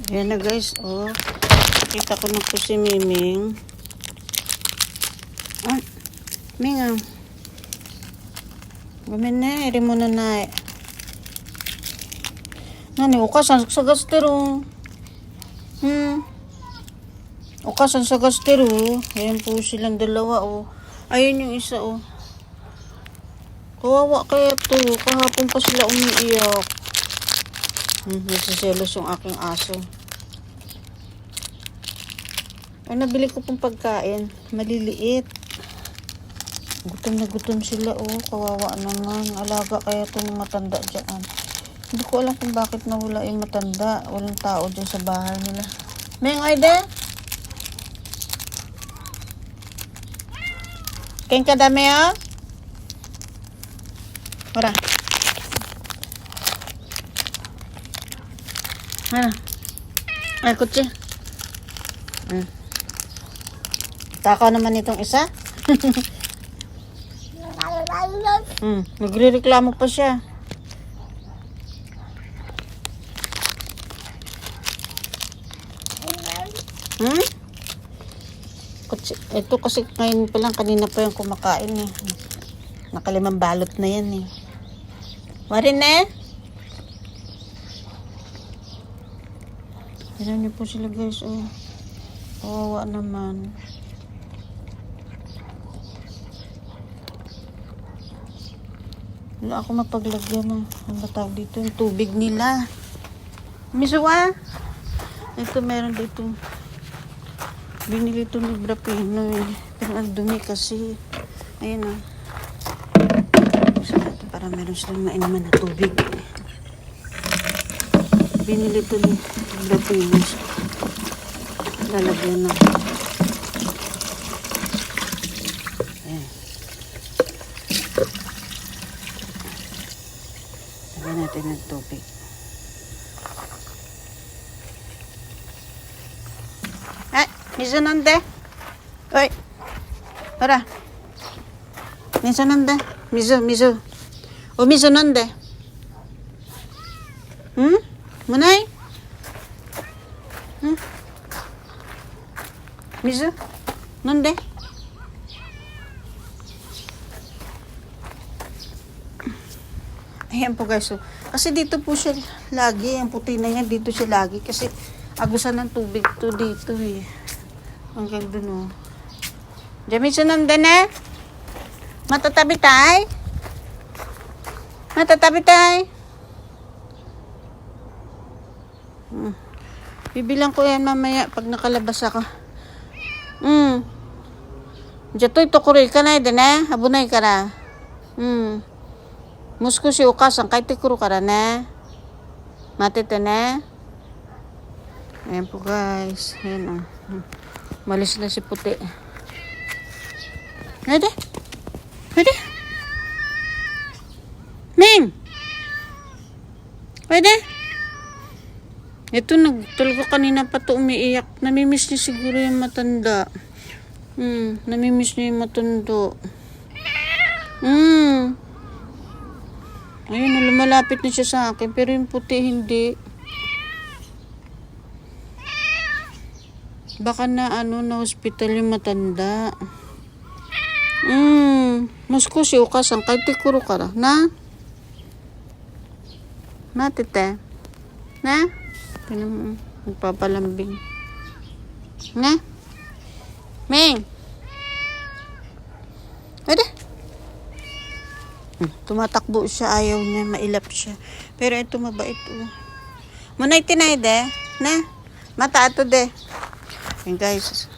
Ayan na guys, oh. Nakita ko na po si Miming. Ah, Ming ah. Gamin na, eri mo na na eh. Nani, ukasan sa gastero. Ukasan sa gastero. Ayan po silang dalawa, oh. Ayun yung isa, oh. Kawawa kaya to. Kahapon pa sila umiiyak. Nagsiselos yung aking aso. Ay, nabili ko pong pagkain. Maliliit. Gutom na gutom sila, oh. Kawawa naman. Alaga kaya itong matanda dyan. Hindi ko alam kung bakit nawala yung matanda. Walang tao dyan sa bahay nila. Meng, oide? Kain ka dami, oh? Ora. Ano? Ay, kutsi. Takaw naman itong isa. Nagre-reklamo pa siya. Ito kasi ngayon pa lang, kanina pa yung kumakain eh. Nakalimang balot na yan eh. Marin eh? Tignan niyo po sila guys, oh. Kawawa naman. Wala ako mapaglagyan ng ang tawag dito, yung tubig nila. Misuwa. Ito meron dito. Binili ito ni Brapino eh. Pero ang dumi kasi. Ayan oh. So, ito para meron silang mainuman na tubig. Binili ito ni Brapino. Lalagyan na. Ayan. Lagyan natin ng tubig. Miso nande? Oy. Ora. Miso nande? Miso. O miso nande? Munay? Miso? Nande? Ayan po guys. So, kasi dito po siya lagi. Ang puti na yan. Dito siya lagi. Kasi agusan ng tubig to dito eh. Hanggang dun oh. Jamiso nandan eh. Matatabi tay. Matatabi tay. Bibilang ko yan mamaya pag nakalabas ako. Jatoy tukuri ka na din eh. Abunay ka na. Musko si ukasan kay tikuro ka na. Matita na. Ayan po guys. Ayan oh. Malis na si puti. Pwede? Ming! Pwede? Ito, nagtulog ko kanina pa ito umiiyak. Namimiss niya siguro yung matanda. Namimiss niya yung matundo. Ayun, lumalapit na siya sa akin. Pero yung puti, hindi. Baka na na hospital yung matanda. Musko si ukasan kay tikuro ka na. Matite. Na? Magpapalambing. Na? Ming! Pwede? Tumatakbo siya, ayaw niya, mailap siya. Pero ito mabait. Munay tinay de. Na? Mata ato de. And guys,